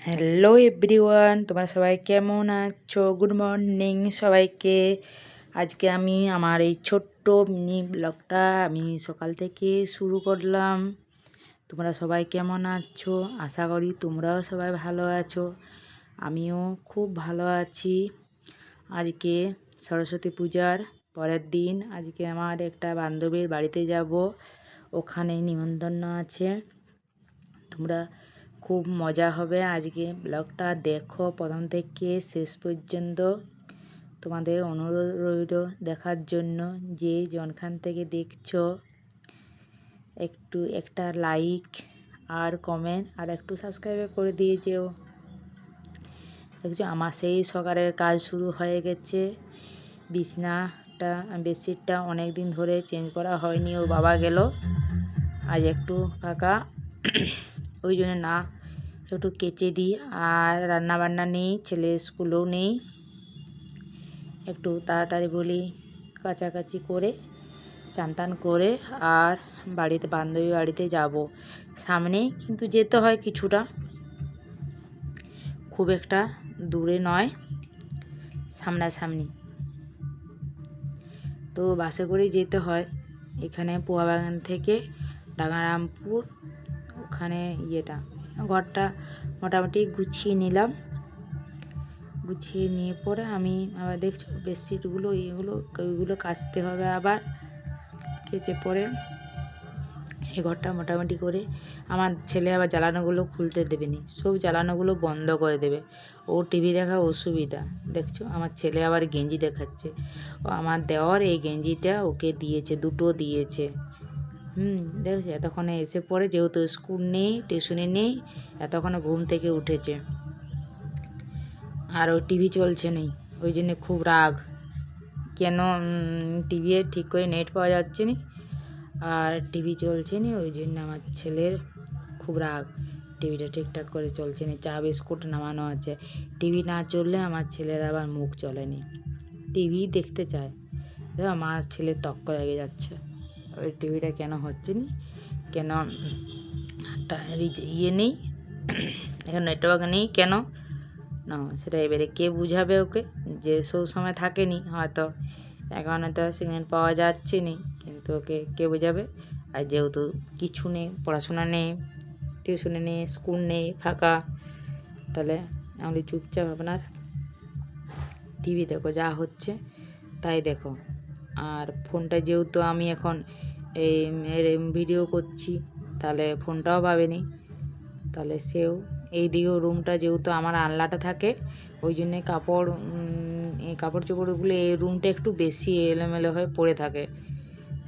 Hello everyone, তোমরা সবাই কেমন আছো? গুড মর্নিং সবাইকে। আজকে আমি আমার এই ছোট্ট মিনি ব্লগটা আমি সকাল থেকে শুরু করলাম। তোমরা সবাই কেমন আছো? আশা করি তোমরাও সবাই ভালো আছো। আমিও খুব ভালো আছি। আজকে সরস্বতী পূজার পরের দিন। আজকে আমার একটা বান্ধবীর বাড়িতে যাব, ওখানে নিমন্ত্রণ আছে। তোমরা খুব মজা হবে। আজকে ব্লগটা দেখো প্রথম থেকে শেষ পর্যন্ত। তোমাদের অনুরোধ রইল দেখার জন্য, যে যনখান থেকে দেখছো একটা লাইক আর কমেন্ট আর একটু সাবস্ক্রাইব করে দিয়ে যেও। দেখছো আমার সেই সকালের কাজ শুরু হয়ে গেছে। বেডশিটটা অনেক দিন ধরে চেঞ্জ করা হয়নি, ওর বাবা গেল, আজ একটু ফাঁকা, ওই জন্য না একটু কেচে দিই। আর রান্না বান্না নেই, ছেলে স্কুলেও নেই, একটু তাড়াতাড়ি বলি কাচাকাচি করে চান টান করে আর বান্ধবী বাড়িতে যাব। সামনেই কিন্তু যেতে হয় কিছুটা, খুব একটা দূরে নয়, সামনাসামনি। তো বাসে করেই যেতে হয়। এখানে পোয়াবাগান থেকে ডাঙ্গারামপুর, ওখানে ঘরটা মোটামুটি গুছিয়ে নিলাম। গুছিয়ে নিয়ে পরে আমি আবার দেখছো বেডশিটগুলো ওইগুলো কাচতে হবে আবার। কেচে পরে এই ঘরটা মোটামুটি করে আমার ছেলে আবার জ্বালানোগুলো খুলতে দেবে নি, সব জ্বালানোগুলো বন্ধ করে দেবে। ও টিভি দেখা অসুবিধা। দেখছো আমার ছেলে আবার গেঞ্জি দেখাচ্ছে। ও আমার দেওয়ার এই গেঞ্জিটা ওকে দিয়েছে, দুটো দিয়েছে। দেখছি এতক্ষণে এসে পড়ে, যেহেতু স্কুল নেই, টিউশনি নেই, এতক্ষণে ঘুম থেকে উঠেছে। আর ওই টিভি চলছে নেই, ওই জন্যে খুব রাগ। কেন টিভি ঠিক করে নেট পাওয়া যাচ্ছে না আর টিভি চলছে না, ওই জন্য আমার ছেলের খুব রাগ। টিভিটা ঠিকঠাক করে চলছে না, চা বিস্কুট নামানো আছে। টিভি না চললে আমার ছেলের আবার মুখ চলেনি, টিভি দেখতে চায়। আমার ছেলের তক্ক লেগে যাচ্ছে, ওই টিভিটা কেন হচ্ছে না, কেন নেই, এখন নেটওয়ার্ক নেই কেন না, সেটা এবারে কে বুঝাবে ওকে, যে সব সময় থাকেনি হয়তো, এখন তো সিগন্যাল পাওয়া যাচ্ছে না, কিন্তু ওকে কে বোঝাবে। আর যেহেতু কিছু নেই, পড়াশোনা নেই, টিউশনে নেই, স্কুল নেই, ফাঁকা, তাহলে আমি চুপচাপ আপনার টিভি দেখো, যা হচ্ছে তাই দেখো। আর ফোনটা যেহেতু আমি এখন এই ভিডিও করছি, তাহলে ফোনটাও পাবেনি, তাহলে সেও এই দিকেও রুমটা যেহেতু আমার আনলাটা থাকে, ওই জন্যে এই কাপড় চোপড়গুলো এই রুমটা একটু বেশি এলোমেলো হয়ে পড়ে থাকে,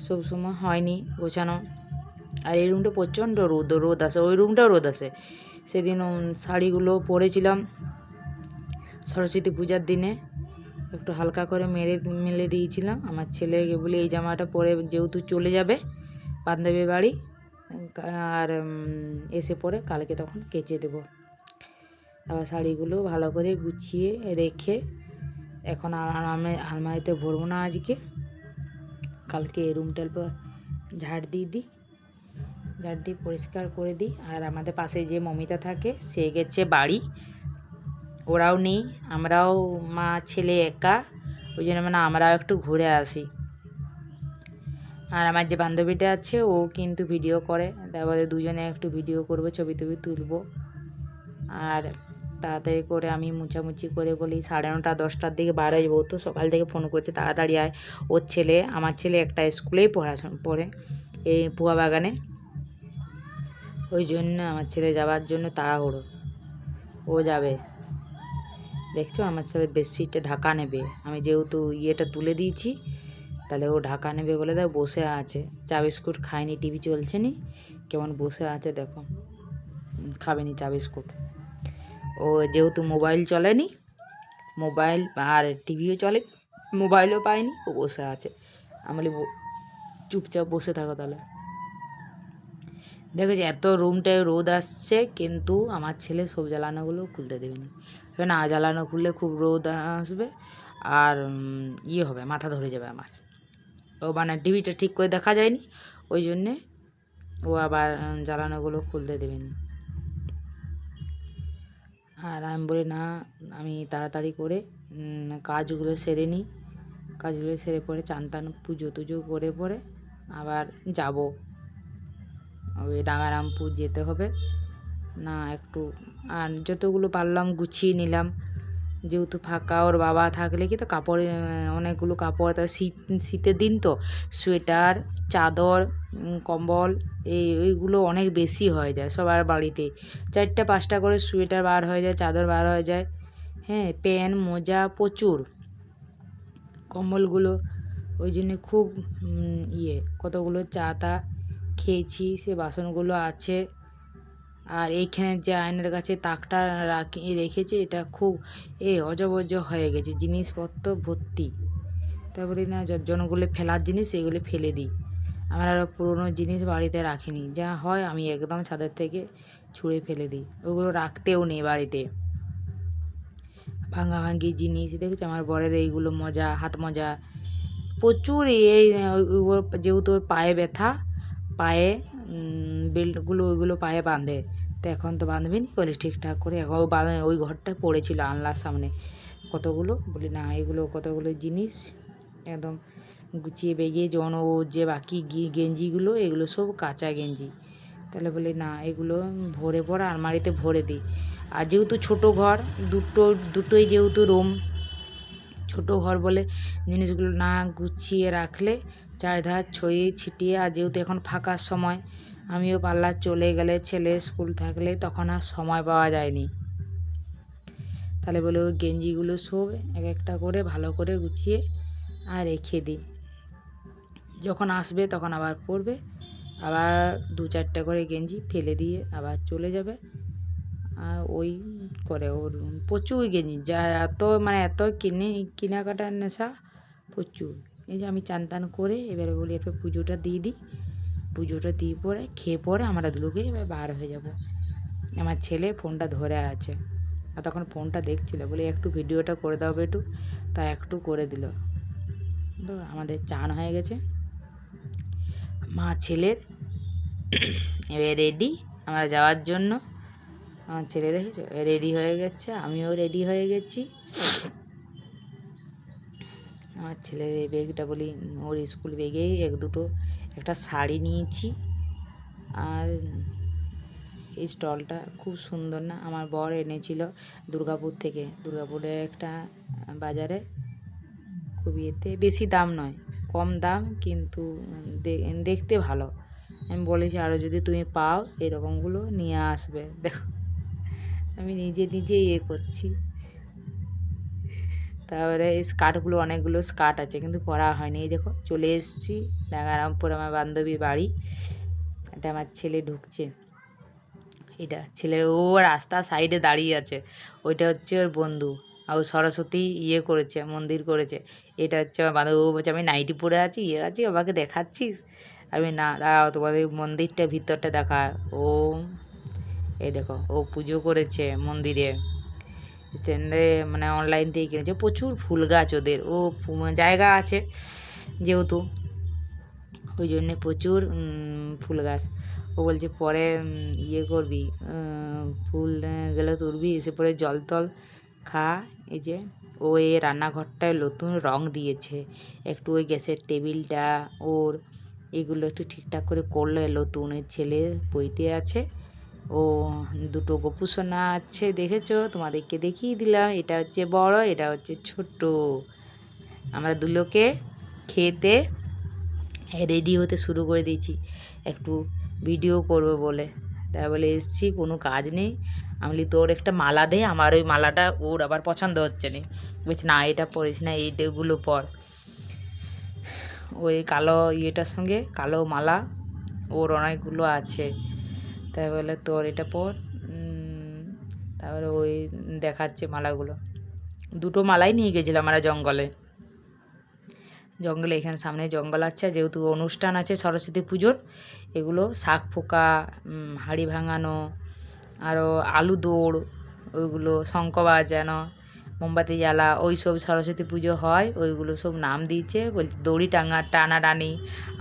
সব সময় হয়নি গোছানো। আর এই রুমটা প্রচণ্ড রোদ আসে, ওই রুমটাও রোদ আসে। সেদিন শাড়িগুলো পরেছিলাম সরস্বতী পূজার দিনে, একটু হালকা করে মেলে দিয়েছিলাম। আমার ছেলেকে বলে এই জামাটা পরে যেহেতু চলে যাবে বান্ধবীর বাড়ি, আর এসে পরে কালকে তখন কেচে দেব। আবার শাড়িগুলো ভালো করে গুছিয়ে রেখে এখন আলমারিতে ভরবো না আজকে, কালকে এই রুমটা ঝাড় দিয়ে পরিষ্কার করে দিই। আর আমাদের পাশে যে মমিতা থাকে, সে গেছে বাড়ি, ওরাও নেই, আমরাও মা ছেলে একা, ওই জন্য আমরাও একটু ঘুরে আসি। আর আমার যে বান্ধবীটা আছে ও কিন্তু ভিডিও করে, তারপরে দুজনে একটু ভিডিও করবো, ছবি তুলবো। আর তাড়াতাড়ি করে আমি মুছামুছি করে বলি 9:30 10টার দিকে বার হয়ে যাবো। তো সকাল থেকে ফোন করছে তাড়াতাড়ি আয়। আমার ছেলে একটা স্কুলেই পড়ে এই পুয়া বাগানে, ওই জন্য আমার ছেলে যাওয়ার জন্য তাড়াহুড়ো, ও যাবে। দেখছো আমার ছেলে বেডশিটটা ঢাকা নেবে, আমি যেহেতু তুলে দিয়েছি, তাহলে ও ঢাকা নেবে বলে বসে আছে। চা বিস্কুট খায়নি, টিভি চলছে নি, কেমন বসে আছে দেখো, খাবে নি চা বিস্কুট। ও যেহেতু মোবাইল চলেনি, মোবাইল আর টিভিও চলে, মোবাইলও পায়নি, ও বসে আছে। আমি চুপচাপ বসে থাকো তাহলে। দেখেছি এত রুমটায় রোদ আসছে, কিন্তু আমার ছেলে সব জ্বালানোগুলো খুলতে দেবে না, জ্বালানো খুললে খুব রোদ আসবে আর হবে, মাথা ধরে যাবে আমার। ও টিভিটা ঠিক করে দেখা যায়নি, ওই জন্যে ও আবার জ্বালানোগুলো খুলতে দেবে না। আর আমি বলি না, আমি তাড়াতাড়ি করে কাজগুলো সেরে নিই, কাজগুলো সেরে পরে চান টান পুজো টুজো করে পরে আবার যাব, ওই রাঙারামপুর যেতে হবে না একটু। আর যতগুলো পারলাম গুছিয়ে নিলাম, যেহেতু ফাঁকা, ওর বাবা থাকলে কি তো কাপড় অনেকগুলো কাপড়, তো শীতের দিন তো সোয়েটার চাদর কম্বল এইগুলো অনেক বেশি হয়ে যায় সবার বাড়িতে, 4টা 5টা করে সোয়েটার বার হয়ে যায়, চাদর বার হয়ে যায়, হ্যাঁ প্যান্ট মোজা প্রচুর, কম্বলগুলো, ওই জন্যে খুব কতগুলো চা তা খেয়েছি, সে বাসনগুলো আছে। আর এইখানে যে আয়নার কাছে তাকটা রেখেছে, এটা খুব অজবজ হয়ে গেছে, জিনিসপত্র ভর্তি। তারপরে না জনগুলো ফেলার জিনিস এগুলো ফেলে দিই, আমার আরও পুরোনো জিনিস বাড়িতে রাখিনি, যা হয় আমি একদম ছাদের থেকে ছুঁড়ে ফেলে দিই, ওগুলো রাখতেও নেই বাড়িতে। ভাঙাভাঙি জিনিস দেখেছো আমার বরের, এইগুলো মোজা, হাত মোজা প্রচুর, যেহেতু ওর পায়ে ব্যথা, পায়ে বেল্টগুলো ওইগুলো পায়ে বাঁধে, তো এখন তো বাঁধবি নি, বলি ঠিকঠাক করে এখন ওই ঘরটা পড়েছিল আনলার সামনে কতগুলো, বলি না এগুলো কতগুলো জিনিস একদম গুছিয়ে বেগিয়ে, যেমন ও যে বাকি গেঞ্জিগুলো এগুলো সব কাঁচা গেঞ্জি, তাহলে বলি না এগুলো ভরে পরে আলমারিতে ভরে দিই। আর যেহেতু ছোটো ঘর, দুটোই যেহেতু রুম, ছোটো ঘর বলে জিনিসগুলো না গুছিয়ে রাখলে চারিধার ছড়িয়ে ছিটিয়ে, আর যেহেতু এখন ফাঁকার সময়, আমিও পার্লার চলে গেলে, ছেলে স্কুল থাকলে তখন আর সময় পাওয়া যায়নি, তাহলে বলে ওই গেঞ্জিগুলো সব এক একটা করে ভালো করে গুছিয়ে আর রেখে দিই, যখন আসবে তখন আবার পরবে, আবার 2-4টা করে গেঞ্জি ফেলে দিয়ে আবার চলে যাবে। আর ওই করে ওর প্রচুর গেঞ্জি, যা এত কেনাকাটার নেশা প্রচুর। এই যে আমি চান টান করে এবারে বলি একটু পুজোটা দিয়ে দিই, পুজোটা দিয়ে পরে খেয়ে পরে আমরা দুলোকে এবার বার হয়ে যাব। আমার ছেলে ফোনটা ধরে আছে, আর তখন ফোনটা দেখছিল, বলে একটু ভিডিওটা করে দাও একটু, তা একটু করে দিল। তো আমাদের চান হয়ে গেছে, মা ছেলের এবার রেডি আমরা যাওয়ার জন্য। আমার ছেলে দেখেছো রেডি হয়ে গেছে, আমিও রেডি হয়ে গেছি। আমার ছেলের এই ব্যাগটা বলি ওর স্কুল ব্যাগেই একটা শাড়ি নিয়েছি। আর এই স্টলটা খুব সুন্দর না, আমার বর এনেছিল দুর্গাপুর থেকে, দুর্গাপুরের একটা বাজারে, খুব বেশি দাম নয়, কম দাম, কিন্তু দেখতে ভালো। আমি বলেছি আরও যদি তুমি পাও এরকমগুলো নিয়ে আসবে। দেখো আমি নিজে করছি। তারপরে এই স্কার্টগুলো, অনেকগুলো স্কার্ট আছে কিন্তু পরা হয়নি, এই দেখো চলে এসেছি রাঙারামপুর, আমার বান্ধবীর বাড়ি। এটা আমার ছেলে ঢুকছে, এটা ছেলের, ও রাস্তার সাইডে দাঁড়িয়ে আছে, ওইটা হচ্ছে ওর বন্ধু, আর ও সরস্বতী করেছে, মন্দির করেছে। এটা হচ্ছে আমার বান্ধবী, ও বলছে আমি নাইটি পরে আছি, আছি, আমাকে দেখাচ্ছিস, আমি না দাঁড়াও তোমাদের মন্দিরটা ভিতরটা দেখা। ও এই দেখো ও পুজো করেছে মন্দিরে, অনলাইন থেকে কিনেছে, প্রচুর ফুল গাছ ওদের, ও জায়গা আছে যেহেতু, ওই জন্যে প্রচুর ফুল গাছ। ও বলছে পরে করবি, ফুল গেলে তুলবি, এসে পরে জল টল খা। এই যে ও এই রান্নাঘরটায় নতুন রং দিয়েছে, একটু ওই গ্যাসের টেবিলটা ওর এগুলো একটু ঠিকঠাক করে করলে নতুন, ছেলে বইতে আছে, ও দুটো গোপুসোনা আছে, দেখেছো তোমাদেরকে দেখিয়ে দিলাম, এটা হচ্ছে বড়, এটা হচ্ছে ছোট। আমরা দুলোকে খেতে রেডি হতে শুরু করে দিয়েছি, একটু ভিডিও করবো বলে, তাই বলে এসছি, কোনো কাজ নেই। আমি বলি তোর একটা মালা দে, আমার ওই মালাটা ওর আবার পছন্দ হচ্ছে না, বলছি না এটা পরিস না, এইগুলো পর, ওই কালো সঙ্গে কালো মালা ওর অনেকগুলো আছে, তাই বলে তোর এটা পর। তারপরে ওই দেখাচ্ছে মালাগুলো, দুটো মালাই নিয়ে গেছিলাম আমরা জঙ্গলে, এখানে সামনে জঙ্গল আছে, যেহেতু অনুষ্ঠান আছে সরস্বতী পুজোর, এগুলো শাক পোকা, হাঁড়ি ভাঙানো, আরও আলু দৌড়, ওইগুলো শঙ্খ বাজানো, মোমবাতি জ্বালা, ওই সব সরস্বতী পুজো হয়, ওইগুলো সব নাম দিয়েছে, বলছে দড়ি টানাটানি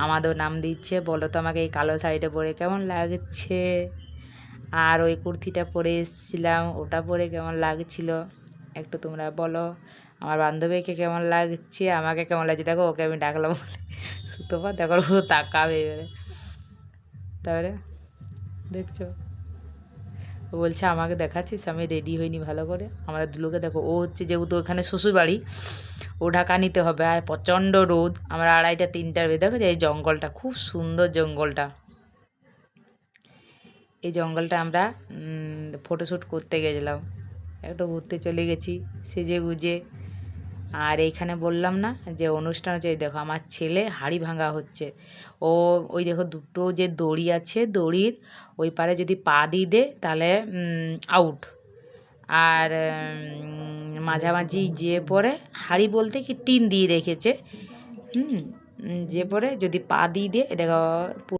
আমাদের নাম দিচ্ছে। বলো তো আমাকে এই কালো শাড়িটা পরে কেমন লাগছে? আর ওই কুর্তিটা পরে এসেছিলাম, ওটা পরে কেমন লাগছিল একটু তোমরা বলো। আমার বান্ধবীকে কেমন লাগছে, আমাকে কেমন লাগছে। দেখো ওকে আমি ডাকলাম বলে সুতপা, দেখো ও তাকাবে এবারে। তাহলে দেখছো, ও বলছে আমাকে দেখাচ্ছিস আমি রেডি হইনি ভালো করে। আমরা দুলোকে দেখো, ও হচ্ছে যেহেতু ওখানে শ্বশুরবাড়ি, ও ঢাকা নিতে হবে, আর প্রচণ্ড রোদ। আমরা 2:30 3টার বেজে, দেখো যে এই জঙ্গলটা খুব সুন্দর জঙ্গলটা, এই জঙ্গলটা আমরা ফটোশ্যুট করতে গেছিলাম, একটু ঘুরতে চলে গেছি সেজে গুজে। আর এইখানে বললাম না যে অনুষ্ঠান হচ্ছে, এই দেখো আমার ছেলে হাঁড়ি ভাঙা হচ্ছে। ও ওই দেখো দুটো যে দড়ি আছে, দড়ির ওই পারে যদি পা দিয়ে দে তাহলে আউট। আর মাঝামাঝি যে পরে হাঁড়ি বলতে কি টিন দিয়ে রেখেছে, যে পরে যদি পা দিয়ে দে, দেখো